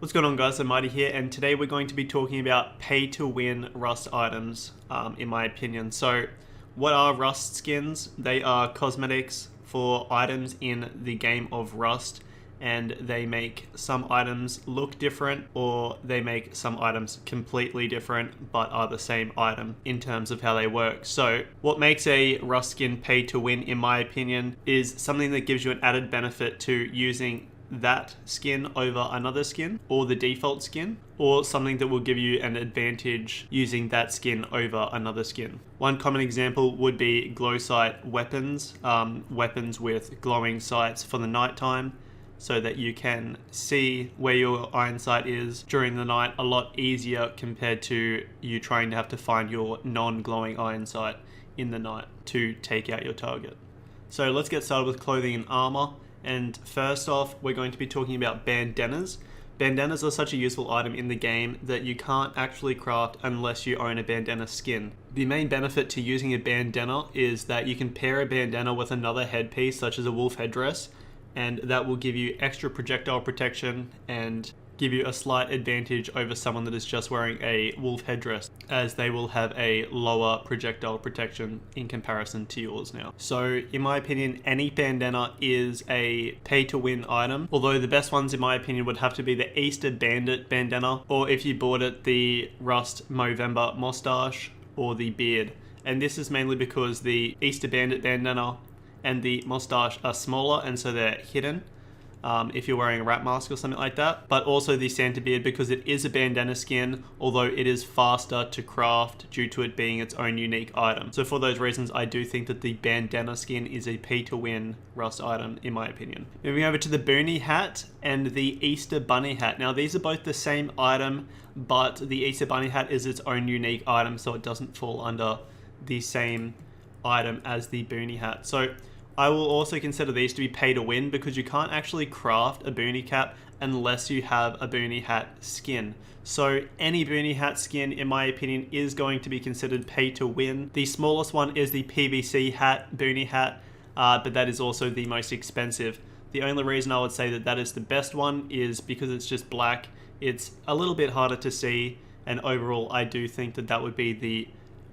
What's going on, guys? OMIGHTY here, and today we're going to be talking about pay-to-win Rust items, in my opinion. So, what are Rust skins? They are cosmetics for items in the game of Rust, and they make some items look different, or they make some items completely different, but are the same item in terms of how they work. So, what makes a Rust skin pay-to-win, in my opinion, is something that gives you an added benefit to using that skin over another skin, or the default skin, or something that will give you an advantage using that skin over another skin. One common example would be glow sight weapons, weapons with glowing sights for the nighttime, so that you can see where your iron sight is during the night a lot easier compared to you trying to have to find your non-glowing iron sight in the night to take out your target. So let's get started with clothing and armor. And first off, we're going to be talking about bandanas. Bandanas are such a useful item in the game that you can't actually craft unless you own a bandana skin. The main benefit to using a bandana is that you can pair a bandana with another headpiece, such as a wolf headdress, and that will give you extra projectile protection and give you a slight advantage over someone that is just wearing a wolf headdress, as they will have a lower projectile protection in comparison to yours now. So in my opinion, any bandana is a pay-to-win item, although the best ones in my opinion would have to be the Easter Bandit bandana, or if you bought it, the Rust Movember Moustache or the Beard. And this is mainly because the Easter Bandit bandana and the Moustache are smaller, and so they're hidden if you're wearing a rat mask or something like that, but also the Santa Beard because it is a bandana skin, although it is faster to craft due to it being its own unique item. So for those reasons, I do think that the bandana skin is a pay-to-win Rust item, in my opinion. Moving over to the BOONIE hat and the Easter Bunny hat. Now these are both the same item, but the Easter Bunny hat is its own unique item, so it doesn't fall under the same item as the BOONIE hat. So I will also consider these to be pay to win because you can't actually craft a BOONIE cap unless you have a BOONIE hat skin. So any BOONIE hat skin, in my opinion, is going to be considered pay to win. The smallest one is the PVC hat, BOONIE hat, but that is also the most expensive. The only reason I would say that that is the best one is because it's just black. It's a little bit harder to see, and overall I do think that that would be the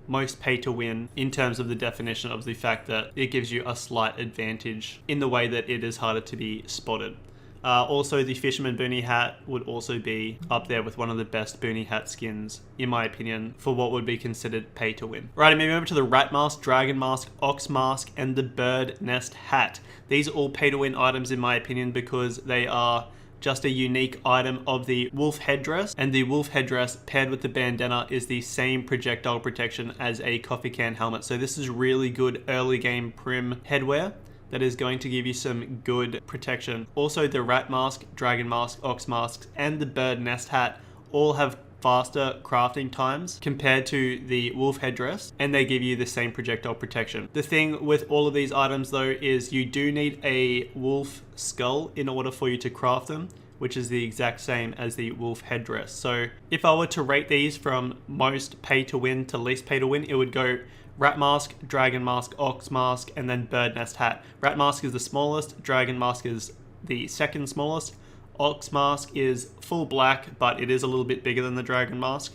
most pay to win in terms of the definition of the fact that it gives you a slight advantage in the way that it is harder to be spotted. Also, the Fisherman BOONIE hat would also be up there with one of the best BOONIE hat skins, in my opinion, for what would be considered pay to win. Right, moving over to the Rat Mask, Dragon Mask, Ox Mask, and the Bird Nest hat. These are all pay to win items, in my opinion, because they are just a unique item of the wolf headdress, and the wolf headdress paired with the bandana is the same projectile protection as a coffee can helmet. So this is really good early game prim headwear that is going to give you some good protection. Also, the Rat Mask, Dragon Mask, Ox Masks, and the Bird Nest hat all have faster crafting times compared to the wolf headdress, and they give you the same projectile protection. The thing with all of these items though is you do need a wolf skull in order for you to craft them, which is the exact same as the wolf headdress. So if I were to rate these from most pay to win to least pay to win, it would go Rat Mask, Dragon Mask, Ox Mask, and then Bird Nest hat. Rat Mask is the smallest, Dragon Mask is the second smallest, Ox Mask is full black, but it is a little bit bigger than the Dragon Mask.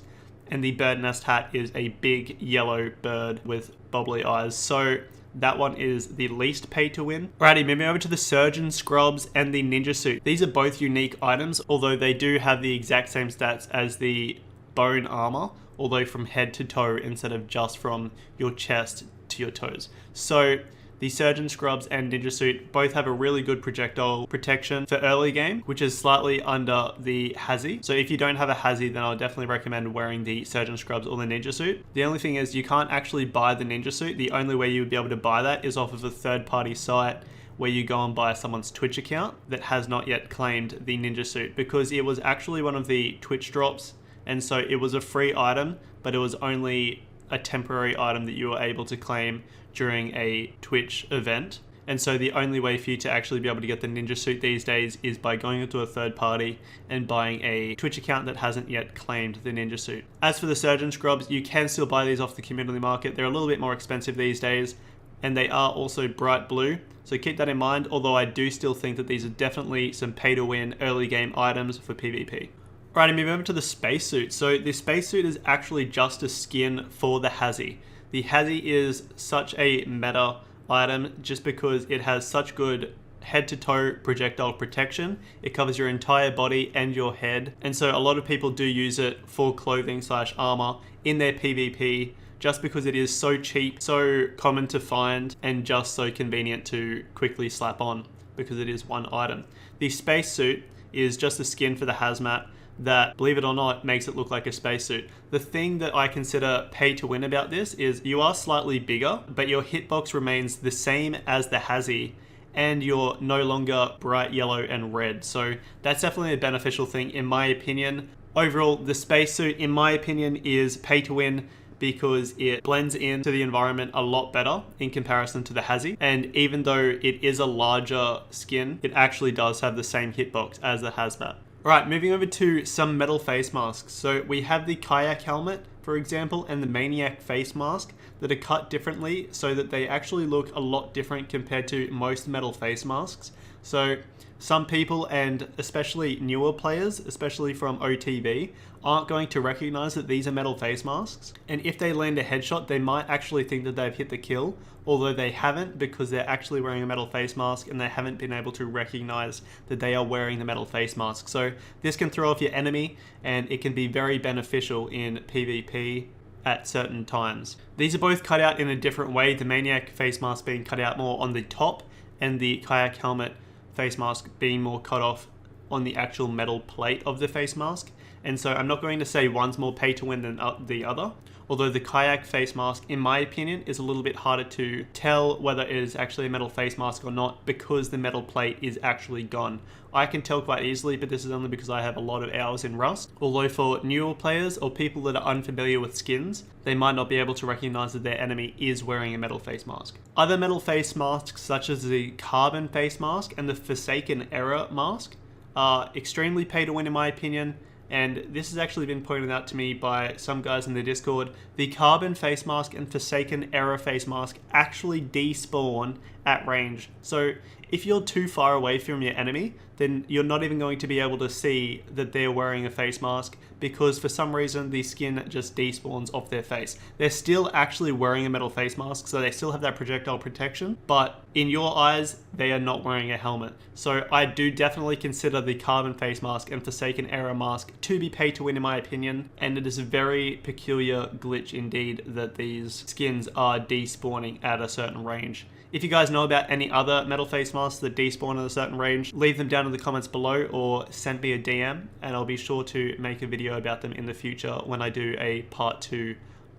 And the Bird Nest hat is a big yellow bird with bubbly eyes. So that one is the least pay to win. Alrighty, moving over to the Surgeon Scrubs and the Ninja Suit. These are both unique items, although they do have the exact same stats as the bone armor, although from head to toe instead of just from your chest to your toes. So the Surgeon Scrubs and Ninja Suit both have a really good projectile protection for early game, which is slightly under the Hazy. So if you don't have a Hazy, then I'll definitely recommend wearing the Surgeon Scrubs or the Ninja Suit. The only thing is you can't actually buy the Ninja Suit. The only way you would be able to buy that is off of a third-party site where you go and buy someone's Twitch account that has not yet claimed the Ninja Suit, because it was actually one of the Twitch drops, and so it was a free item, but it was only a temporary item that you were able to claim during a Twitch event. And so the only way for you to actually be able to get the Ninja Suit these days is by going into a third party and buying a Twitch account that hasn't yet claimed the Ninja Suit. As for the Surgeon Scrubs, you can still buy these off the community market. They're a little bit more expensive these days, and they are also bright blue. So keep that in mind, although I do still think that these are definitely some pay to win early game items for PvP. Alright, moving over to the spacesuit. So the spacesuit is actually just a skin for the Hazy. The Hazy is such a meta item just because it has such good head to toe projectile protection. It covers your entire body and your head, and so a lot of people do use it for clothing / armor in their PvP just because it is so cheap, so common to find, and just so convenient to quickly slap on because it is one item. The spacesuit is just a skin for the hazmat that, believe it or not, makes it look like a spacesuit. The thing that I consider pay to win about this is you are slightly bigger, but your hitbox remains the same as the Hazy, and you're no longer bright yellow and red. So that's definitely a beneficial thing in my opinion. Overall, the spacesuit, in my opinion, is pay to win because it blends into the environment a lot better in comparison to the Hazy. And even though it is a larger skin, it actually does have the same hitbox as the hazmat. Alright, moving over to some metal face masks. So we have the kayak helmet, for example, and the maniac face mask that are cut differently so that they actually look a lot different compared to most metal face masks. So some people, and especially newer players, especially from OTB, aren't going to recognize that these are metal face masks. And if they land a headshot, they might actually think that they've hit the kill, although they haven't, because they're actually wearing a metal face mask and they haven't been able to recognize that they are wearing the metal face mask. So this can throw off your enemy, and it can be very beneficial in PvP at certain times. These are both cut out in a different way, the maniac face mask being cut out more on the top, and the kayak helmet face mask being more cut off on the actual metal plate of the face mask. And so I'm not going to say one's more pay to win than the other, although the kayak face mask, in my opinion, is a little bit harder to tell whether it is actually a metal face mask or not because the metal plate is actually gone. I can tell quite easily, but this is only because I have a lot of hours in Rust. Although for newer players or people that are unfamiliar with skins, they might not be able to recognize that their enemy is wearing a metal face mask. Other metal face masks, such as the carbon face mask and the Forsaken Error mask, are extremely pay to win in my opinion. And this has actually been pointed out to me by some guys in the Discord. The carbon face mask and Forsaken Error face mask actually despawn at range. So if you're too far away from your enemy, then you're not even going to be able to see that they're wearing a face mask because for some reason the skin just despawns off their face. They're still actually wearing a metal face mask, so they still have that projectile protection, but in your eyes, they are not wearing a helmet. So I do definitely consider the carbon face mask and Forsaken Error mask to be pay to win in my opinion, and it is a very peculiar glitch indeed that these skins are despawning at a certain range. If you guys know about any other metal face masks that despawn at a certain range, leave them down in the comments below or send me a DM and I'll be sure to make a video about them in the future when I do a part 2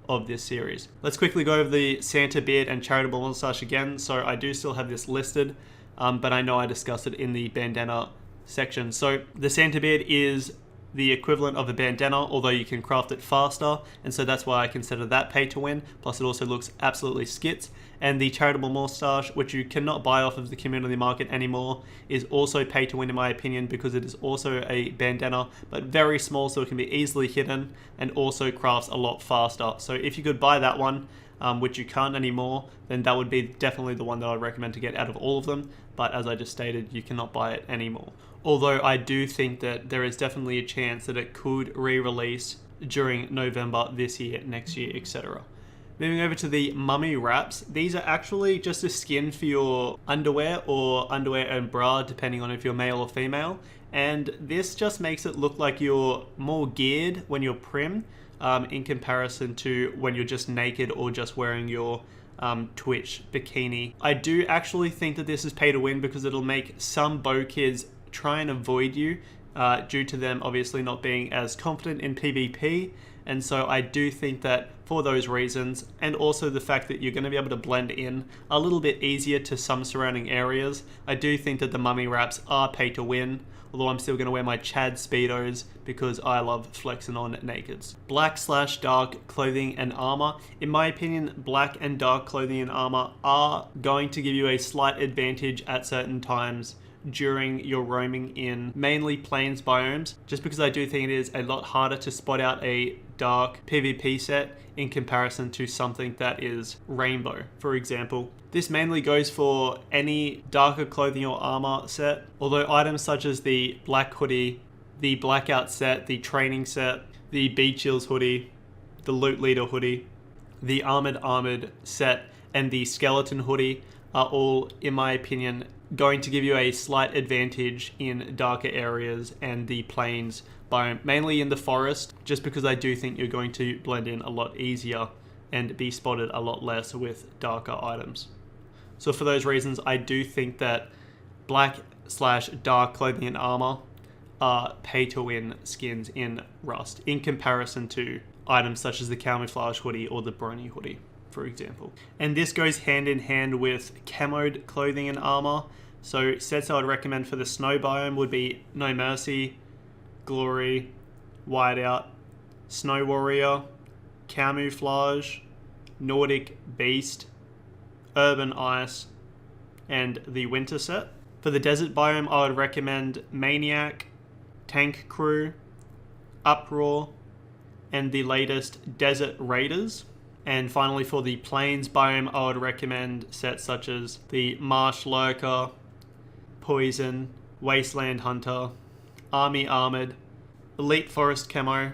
of this series. Let's quickly go over the Santa beard and charitable moustache again. So I do still have this listed, but I know I discussed it in the bandana section. So the Santa beard is the equivalent of a bandana, although you can craft it faster, and so that's why I consider that pay to win. Plus it also looks absolutely skits. And the charitable moustache, which you cannot buy off of the community market anymore, is also pay to win in my opinion because it is also a bandana, but very small, so it can be easily hidden and also crafts a lot faster. So if you could buy that one, which you can't anymore, then that would be definitely the one that I'd recommend to get out of all of them. But as I just stated, you cannot buy it anymore. Although I do think that there is definitely a chance that it could re-release during November this year, next year, etc. Moving over to the mummy wraps. These are actually just a skin for your underwear or underwear and bra, depending on if you're male or female. And this just makes it look like you're more geared when you're prim in comparison to when you're just naked or just wearing your Twitch bikini. I do actually think that this is pay to win because it'll make some bow kids try and avoid you due to them obviously not being as confident in PvP. And so I do think that for those reasons, and also the fact that you're going to be able to blend in a little bit easier to some surrounding areas, I do think that the mummy wraps are pay to win, although I'm still going to wear my Chad Speedos because I love flexing on nakeds. Black/dark clothing and armor. In my opinion, black and dark clothing and armor are going to give you a slight advantage at certain times during your roaming in mainly plains biomes, just because I do think it is a lot harder to spot out a dark PvP set in comparison to something that is rainbow, for example. This mainly goes for any darker clothing or armor set, although items such as the black hoodie, the blackout set, the training set, the beach chills hoodie, the loot leader hoodie, the armored set, and the skeleton hoodie are all, in my opinion, going to give you a slight advantage in darker areas and the plains biome, mainly in the forest, just because I do think you're going to blend in a lot easier and be spotted a lot less with darker items. So for those reasons, I do think that black/dark clothing and armor are pay-to-win skins in Rust in comparison to items such as the camouflage hoodie or the BOONIE hoodie, for example. And this goes hand in hand with camoed clothing and armor. So sets I would recommend for the snow biome would be No Mercy, Glory, Whiteout, Snow Warrior, Camouflage, Nordic Beast, Urban Ice, and the Winter set. For the desert biome, I would recommend Maniac, Tank Crew, Uproar, and the latest Desert Raiders. And finally, for the plains biome, I would recommend sets such as the Marsh Lurker, Poison, Wasteland Hunter, Army Armored, Elite Forest Camo,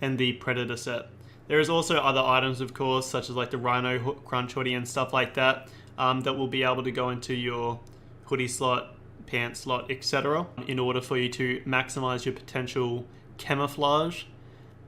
and the Predator set. There is also other items, of course, such as like the Rhino Crunch hoodie and stuff like that, that will be able to go into your hoodie slot, pants slot, etc. in order for you to maximize your potential camouflage.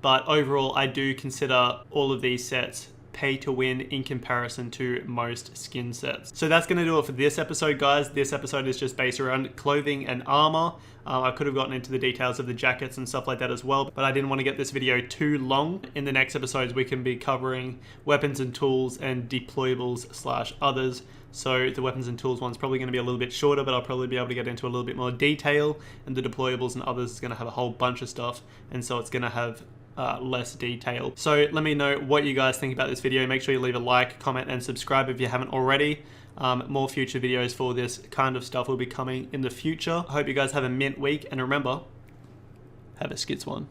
But overall, I do consider all of these sets pay to win in comparison to most skin sets. So that's going to do it for this episode, guys. This episode is just based around clothing and armor. I could have gotten into the details of the jackets and stuff like that as well, but I didn't want to get this video too long. In the next episodes, we can be covering weapons and tools and deployables / others. So the weapons and tools one's probably going to be a little bit shorter, but I'll probably be able to get into a little bit more detail. And the deployables and others is going to have a whole bunch of stuff, and so it's going to have less detail. So let me know what you guys think about this video. Make sure you leave a like, comment, and subscribe if you haven't already. More future videos for this kind of stuff will be coming in the future. I hope you guys have a mint week, and remember, have a skits one.